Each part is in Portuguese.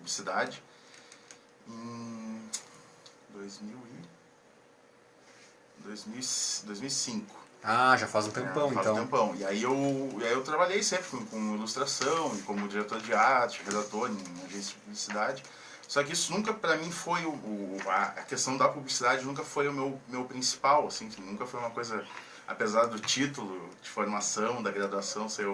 publicidade em 2005. Ah, já faz um tempão, faz então. um tempão. E aí eu trabalhei sempre com ilustração, e como diretor de arte, redator em agência de publicidade. Só que isso nunca, para mim, foi a questão da publicidade nunca foi o meu principal, assim, nunca foi uma coisa, apesar do título de formação, da graduação ser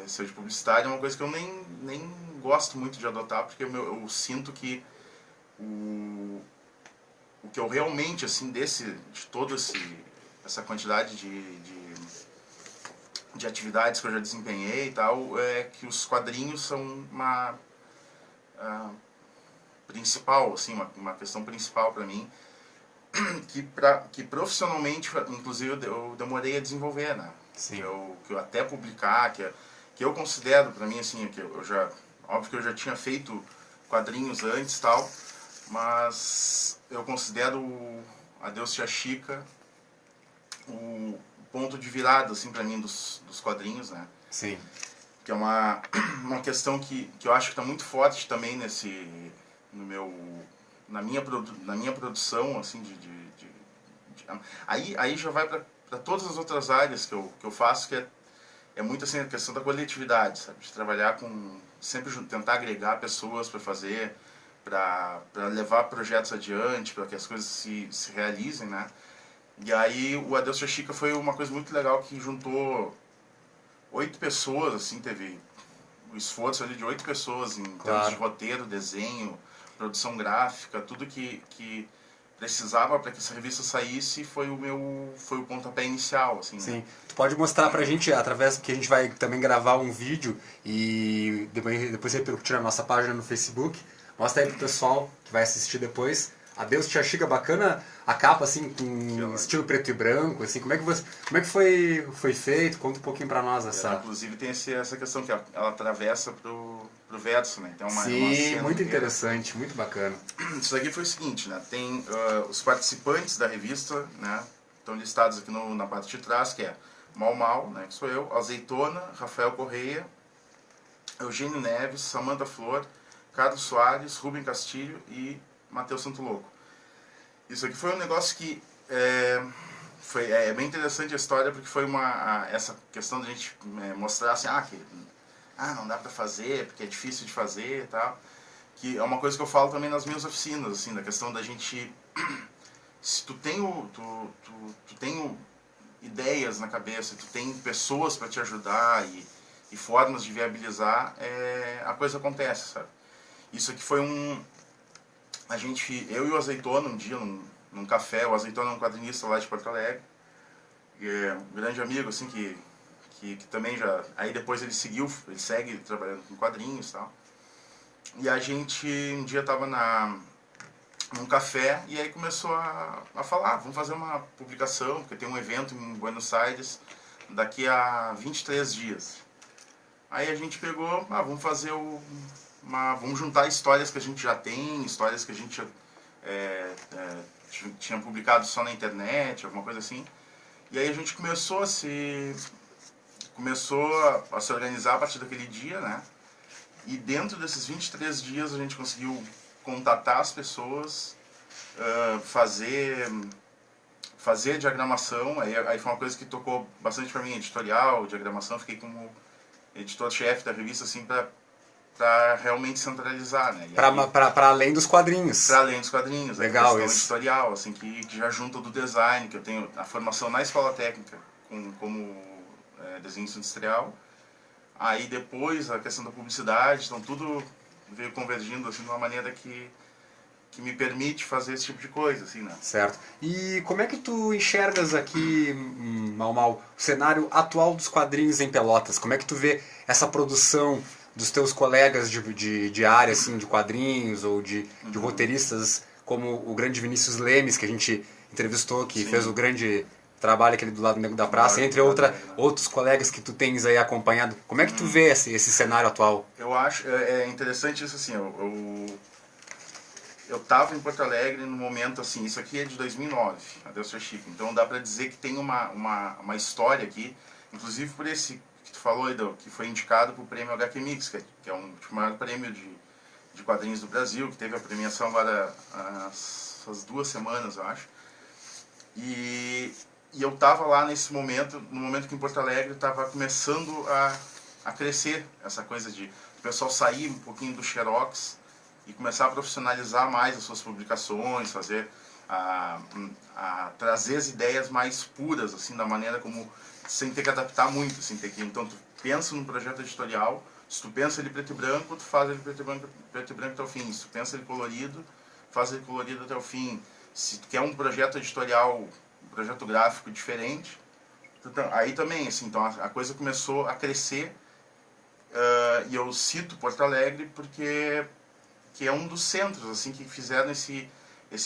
de publicidade, é uma coisa que eu nem gosto muito de adotar, porque eu sinto que o que eu realmente, assim, de toda essa quantidade de atividades que eu já desempenhei e tal, é que os quadrinhos são uma principal, assim, uma questão principal para mim, que profissionalmente, inclusive, eu demorei a desenvolver, né? Sim. Que eu até publicar, que eu considero, para mim, assim, que eu já, óbvio que eu já tinha feito quadrinhos antes e tal, mas eu considero Adeus Tia Chica o ponto de virada, assim, para mim, dos quadrinhos, né? Sim. Que é uma questão que eu acho que está muito forte também na minha produção, assim, aí já vai para todas as outras áreas que eu faço, que é muito assim a questão da coletividade, sabe? De trabalhar sempre tentar agregar pessoas para fazer, para levar projetos adiante, para que as coisas se realizem, né? E aí o Adeus Tia Chica foi uma coisa muito legal que juntou 8 pessoas, assim, teve o esforço ali de 8 pessoas em termos de roteiro, desenho, produção gráfica, tudo que precisava para que essa revista saísse foi o pontapé inicial, assim. Sim. Né? Tu pode mostrar pra gente, através que a gente vai também gravar um vídeo e depois repercutir na nossa página no Facebook. Mostra aí pro pessoal que vai assistir depois. Adeus Tia Chica, bacana a capa, assim, com estilo preto e branco, assim, como é que foi feito? Conta um pouquinho pra nós essa... Inclusive tem essa questão que ela atravessa pro verso, né? Então uma cena muito inteira. Interessante, muito bacana. Isso aqui foi o seguinte, né? Tem os participantes da revista, né? Estão listados aqui na parte de trás, que é Mal, né? Que sou eu, Azeitona, Rafael Correia, Eugênio Neves, Samanta Flor, Carlos Soares, Rubem Castilho e Matheus Santo Louco. Isso aqui foi um negócio que é bem interessante a história, porque foi essa questão de a gente mostrar assim, não dá pra fazer, porque é difícil de fazer e tal. Que é uma coisa que eu falo também nas minhas oficinas, assim, da questão da gente... Se tu tem ideias na cabeça, tu tem pessoas para te ajudar e formas de viabilizar, a coisa acontece, sabe? Isso aqui foi eu e o Azeitona, um dia, num café, o Azeitona é um quadrinista lá de Porto Alegre, um grande amigo, assim, que também já... Aí depois ele segue trabalhando com quadrinhos e tal. E a gente, um dia tava num café e aí começou a falar, vamos fazer uma publicação, porque tem um evento em Buenos Aires daqui a 23 dias. Aí a gente pegou, vamos fazer vamos juntar histórias que a gente já tem, histórias que a gente tinha publicado só na internet, alguma coisa assim. E aí a gente começou a se organizar a partir daquele dia, né? E dentro desses 23 dias a gente conseguiu contatar as pessoas, fazer diagramação. Aí foi uma coisa que tocou bastante para mim, editorial, diagramação. Fiquei como editor-chefe da revista, assim, para realmente centralizar, né? Para além dos quadrinhos. Para além dos quadrinhos. Legal, a questão isso. editorial, assim, que já junta do design, que eu tenho a formação na escola técnica como desenhista industrial. Aí depois a questão da publicidade, então tudo veio convergindo assim de uma maneira que me permite fazer esse tipo de coisa, assim, né? Certo. E como é que tu enxergas aqui, o cenário atual dos quadrinhos em Pelotas? Como é que tu vê essa produção dos teus colegas de área, assim, de quadrinhos ou de roteiristas, como o grande Vinícius Lemes, que a gente entrevistou, que fez o grande trabalho aquele do lado negro da praça, entre outros colegas que tu tens aí acompanhado. Como é que tu vê esse cenário atual? Eu acho interessante isso, assim, eu estava em Porto Alegre no momento, assim, isso aqui é de 2009, Adeus Tia Chica, então dá para dizer que tem uma história aqui, inclusive por esse que tu falou, que foi indicado para o prêmio HQ Mix, que é o maior prêmio de quadrinhos do Brasil, que teve a premiação agora essas 2 semanas, eu acho. E eu estava lá nesse momento, no momento que em Porto Alegre estava começando a crescer essa coisa de o pessoal sair um pouquinho do xerox e começar a profissionalizar mais as suas publicações, fazer a trazer as ideias mais puras, assim, da maneira como, sem ter que adaptar muito, assim, então tu pensa num projeto editorial, se tu pensa ele preto e branco, tu faz ele preto e branco até o fim, se tu pensa ele colorido, faz ele colorido até o fim, se tu quer um projeto editorial, um projeto gráfico diferente, aí também, assim, então a coisa começou a crescer, e eu cito Porto Alegre porque que é um dos centros, assim, que fizeram esse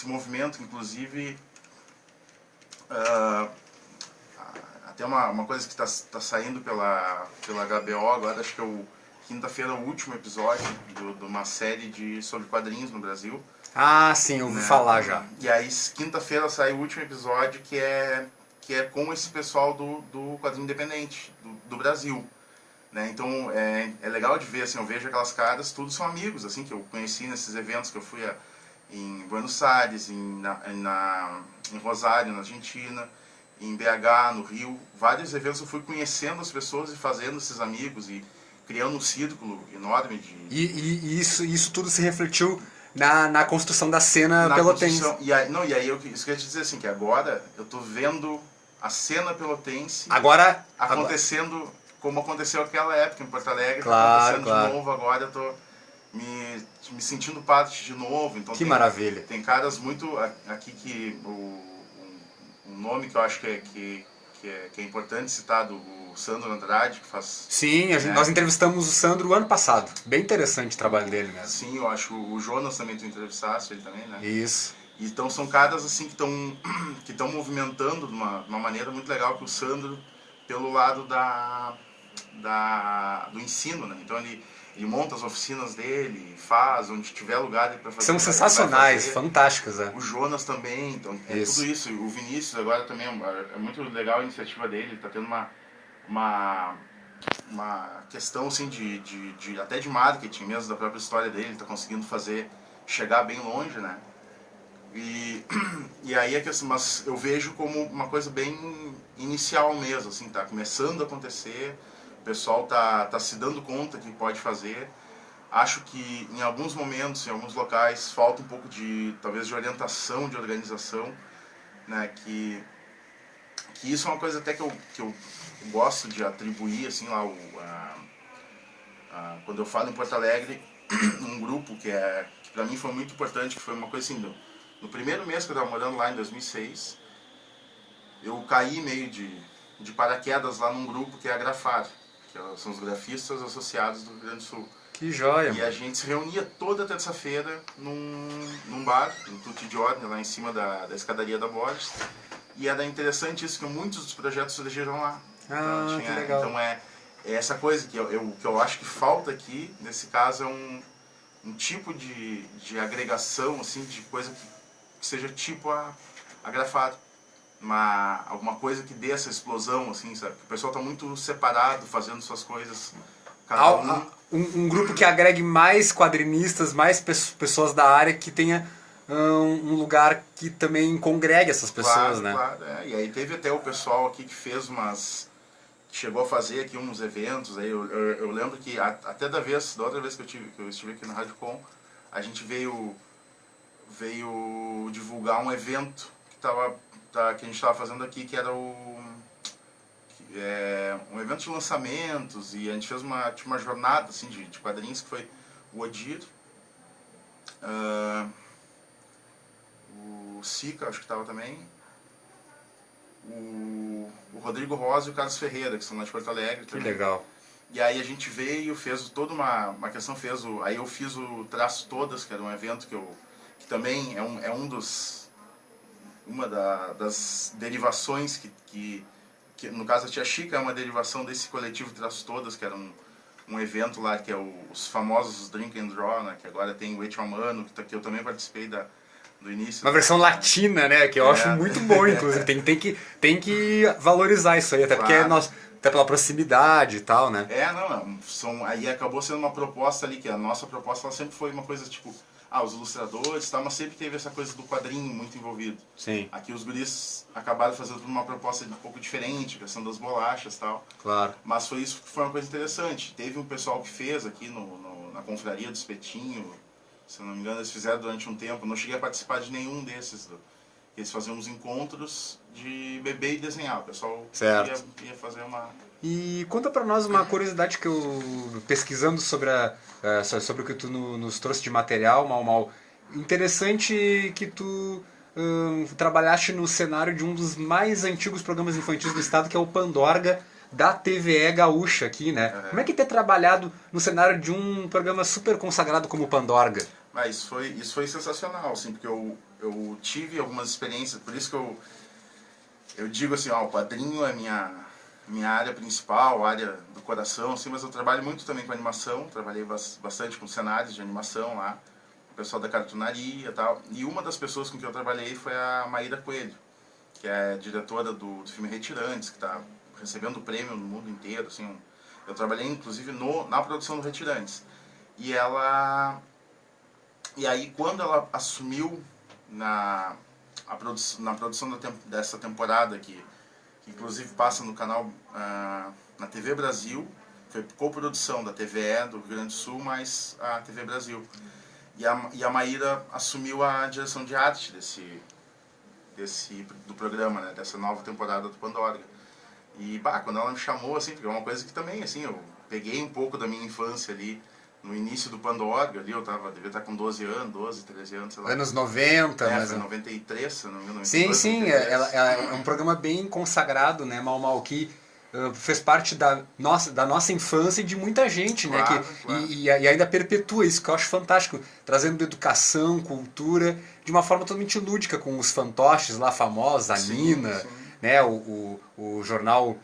movimento, inclusive até uma coisa que está saindo pela HBO agora, acho que é quinta-feira, o último episódio de uma série sobre quadrinhos no Brasil. Ah, sim, eu ouvi falar já. E aí, quinta-feira sai o último episódio que é com esse pessoal do quadrinho independente do Brasil. Né? Então, é legal de ver, assim, eu vejo aquelas caras, todos são amigos, assim, que eu conheci nesses eventos que eu fui em Buenos Aires, em Rosário, na Argentina, em BH, no Rio. Vários eventos eu fui conhecendo as pessoas e fazendo esses amigos e criando um círculo enorme de... E isso tudo se refletiu na construção da cena pelotense. E aí isso quer dizer assim, que agora eu tô vendo a cena pelotense acontecendo como aconteceu aquela época em Porto Alegre, acontecendo de novo, agora eu tô me sentindo parte de novo. Então que maravilha. Tem caras muito aqui que um nome que eu acho que é importante citar, o Sandro Andrade, que faz... Sim, nós entrevistamos o Sandro o ano passado. Bem interessante o trabalho dele mesmo. Sim, eu acho. O Jonas também tu entrevistaste, ele também, né? Isso. Então são caras assim que estão movimentando de uma maneira muito legal, que o Sandro, pelo lado do ensino, né? Então ele monta as oficinas dele, faz, onde tiver lugar para fazer. São sensacionais, fantásticas. O Jonas também, então tudo isso. O Vinícius agora também é muito legal a iniciativa dele, ele está tendo uma questão assim até de marketing mesmo, da própria história dele, ele está conseguindo chegar bem longe, né? E aí é que assim, mas eu vejo como uma coisa bem inicial mesmo, assim, tá começando a acontecer, o pessoal tá se dando conta que pode fazer. Acho que em alguns momentos, em alguns locais, falta um pouco talvez de orientação, de organização, né? Que isso é uma coisa até que eu gosto de atribuir, assim, lá quando eu falo em Porto Alegre, um grupo que para mim foi muito importante, que foi uma coisa assim, no primeiro mês que eu estava morando lá, em 2006, eu caí meio de paraquedas lá num grupo que é a Grafar, que são os grafistas associados do Rio Grande do Sul. Que joia! E a gente se reunia toda terça-feira num bar, no Tutti Giorni, lá em cima da escadaria da Borges. E era interessante isso, que muitos dos projetos surgiram lá. Ah, então, que legal. Então é essa coisa que eu acho que falta aqui, nesse caso, é um tipo de agregação, assim, de coisa que seja tipo a Grafar. Alguma coisa que dê essa explosão, assim, sabe? O pessoal está muito separado, fazendo suas coisas, cada um grupo que agregue mais quadrinistas, mais pessoas da área, que tenha um lugar que também congregue essas pessoas, né? Claro, E aí teve até o pessoal aqui que fez chegou a fazer aqui uns eventos, aí eu lembro que até da outra vez que eu estive aqui na Rádio Com, a gente veio divulgar um evento que a gente estava fazendo aqui, que era um evento de lançamentos, e a gente fez uma jornada assim, de quadrinhos, que foi o Odir, o Sica, acho que estava também, o Rodrigo Rosa e o Carlos Ferreira, que são lá de Porto Alegre também. Que legal. E aí a gente veio, fez toda uma questão, aí eu fiz o Traço Todas, que era um evento que também uma das derivações que no caso a Tia Chica é uma derivação desse coletivo Traço Todas, que era um evento lá, que é os famosos Drink and Draw, né, que agora tem o Eixo Mano, que eu também participei do início. Uma versão latina, né, que eu acho muito bom, inclusive. Tem que valorizar isso aí, até porque Até pela proximidade e tal, né? Aí acabou sendo uma proposta ali, que a nossa proposta ela sempre foi uma coisa tipo, os ilustradores e tal, mas sempre teve essa coisa do quadrinho muito envolvido. Sim. Aqui os guris acabaram fazendo uma proposta um pouco diferente, questão das bolachas e tal. Claro. Mas isso que foi uma coisa interessante. Teve um pessoal que fez aqui na confraria do Espetinho, se eu não me engano, eles fizeram durante um tempo. Eu não cheguei a participar de nenhum desses. Eles faziam uns encontros de beber e desenhar. O pessoal ia fazer uma... E conta pra nós uma curiosidade que eu, pesquisando sobre o que tu nos trouxe de material, Mal. Interessante que tu trabalhaste no cenário de um dos mais antigos programas infantis do estado, que é o Pandorga, da TVE gaúcha aqui, né? Como é que ter trabalhado no cenário de um programa super consagrado como o Pandorga? Isso foi sensacional, assim, porque eu tive algumas experiências, por isso que eu digo assim, o quadrinho é minha área principal, área do coração, assim, mas eu trabalho muito também com animação, trabalhei bastante com cenários de animação lá, o pessoal da cartunaria e tal, e uma das pessoas com quem eu trabalhei foi a Maíra Coelho, que é diretora do filme Retirantes, que está recebendo prêmio no mundo inteiro, assim, eu trabalhei inclusive na produção do Retirantes, e aí quando ela assumiu na produção dessa temporada que inclusive passa no canal, na TV Brasil, foi coprodução da TVE do Rio Grande do Sul, mais a TV Brasil. E a Maíra assumiu a direção de arte do programa, né, dessa nova temporada do Pandorga. E quando ela me chamou, assim, porque é uma coisa que também, assim, eu peguei um pouco da minha infância ali, no início do Pandorga, ali eu devia estar com 12, 13 anos, sei lá. Anos 90, mas... Foi 93, se não me engano. Sim, é um programa bem consagrado, né, Mal, que fez parte da nossa infância e de muita gente, claro, né, claro. E ainda perpetua isso, que eu acho fantástico, trazendo educação, cultura, de uma forma totalmente lúdica, com os fantoches lá famosos, a Nina, sim. né, o jornal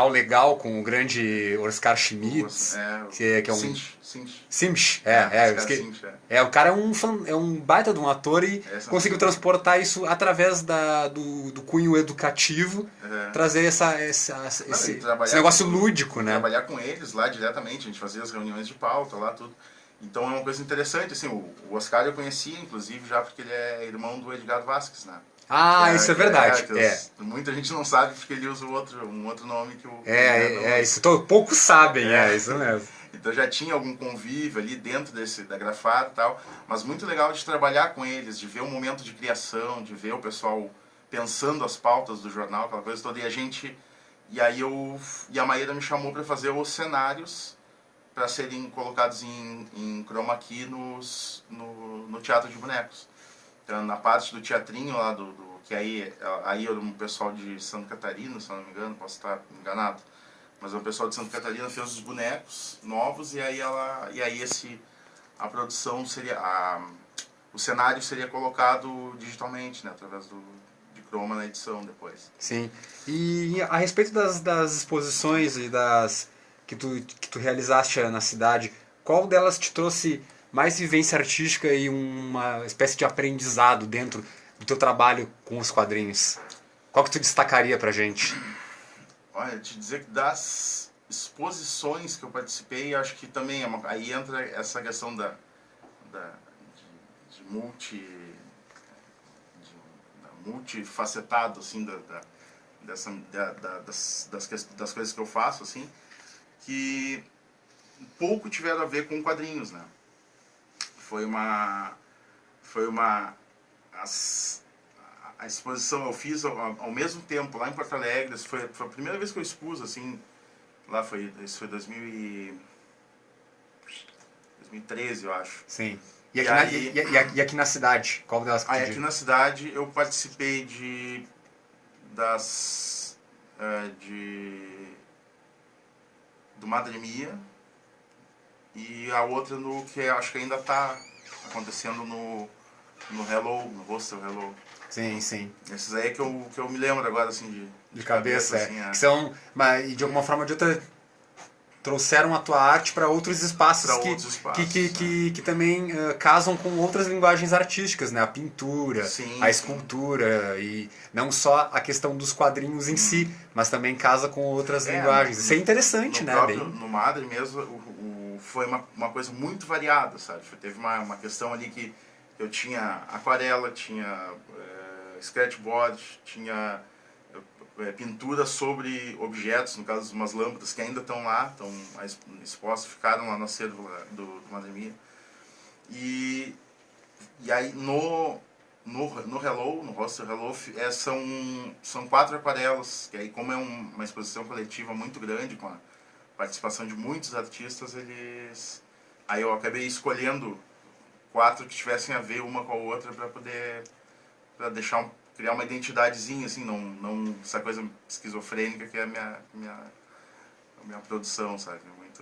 legal com o grande Oscar Schmitz, que é um... Simch, o cara é um baita de um ator e conseguiu transportar isso através do cunho educativo, trazer esse negócio lúdico, né? Trabalhar com eles lá diretamente, a gente fazia as reuniões de pauta lá, tudo. Então é uma coisa interessante, assim, o Oscar eu conhecia, inclusive, já porque ele é irmão do Edgar Vasquez, né? Isso é verdade. Muita gente não sabe porque ele usa um outro nome que o... isso poucos sabem, isso mesmo. Então já tinha algum convívio ali dentro da Grafada e tal, mas muito legal de trabalhar com eles, de ver o momento de criação, de ver o pessoal pensando as pautas do jornal, aquela coisa toda, e a Maíra me chamou para fazer os cenários para serem colocados em chroma key no teatro de bonecos. Então, na parte do teatrinho lá, que aí era um pessoal de Santa Catarina, se eu não me engano, posso estar enganado, mas o pessoal de Santa Catarina fez os bonecos novos, e aí a produção seria, o cenário seria colocado digitalmente, né, através de chroma na edição depois. Sim. E a respeito das exposições e que tu realizaste na cidade, qual delas te trouxe mais vivência artística e uma espécie de aprendizado dentro do teu trabalho com os quadrinhos? Qual que tu destacaria pra gente? Olha, te dizer que das exposições que eu participei, acho que também aí entra essa questão de multifacetado, assim, das coisas que eu faço, assim, que pouco tiveram a ver com quadrinhos, né? A exposição eu fiz ao mesmo tempo lá em Porto Alegre. Foi a primeira vez que eu expus, assim, lá isso foi 2013, eu acho. Sim. E aqui na cidade, qual delas que tu aqui na cidade eu participei do Madre Mia, e a outra que acho que ainda está acontecendo no Hello, no Hostel Hello. Sim, sim. Esses aí é que eu me lembro agora, assim, de cabeça, assim, que são, mas de alguma forma ou de outra, trouxeram a tua arte para outros espaços, Pra outros espaços, que também casam com outras linguagens artísticas, né? A pintura, Sim, a sim. escultura, e não só a questão dos quadrinhos em si, mas também casa com outras linguagens. Isso é interessante, no né? próprio, Bem... no Madre mesmo, foi uma coisa muito variada, sabe? Teve uma questão ali que eu tinha aquarela, tinha sketchboard, tinha pintura sobre objetos, no caso umas lâmpadas que ainda estão lá, estão expostas, ficaram lá no acervo do Madre Mia. E aí no Hello, no roster Hello, são 4 aquarelas, que aí como é uma exposição coletiva muito grande, com a participação de muitos artistas, aí eu acabei escolhendo 4 que tivessem a ver uma com a outra para poder criar uma identidadezinha, assim, não essa coisa esquizofrênica que é a minha produção, sabe? Muito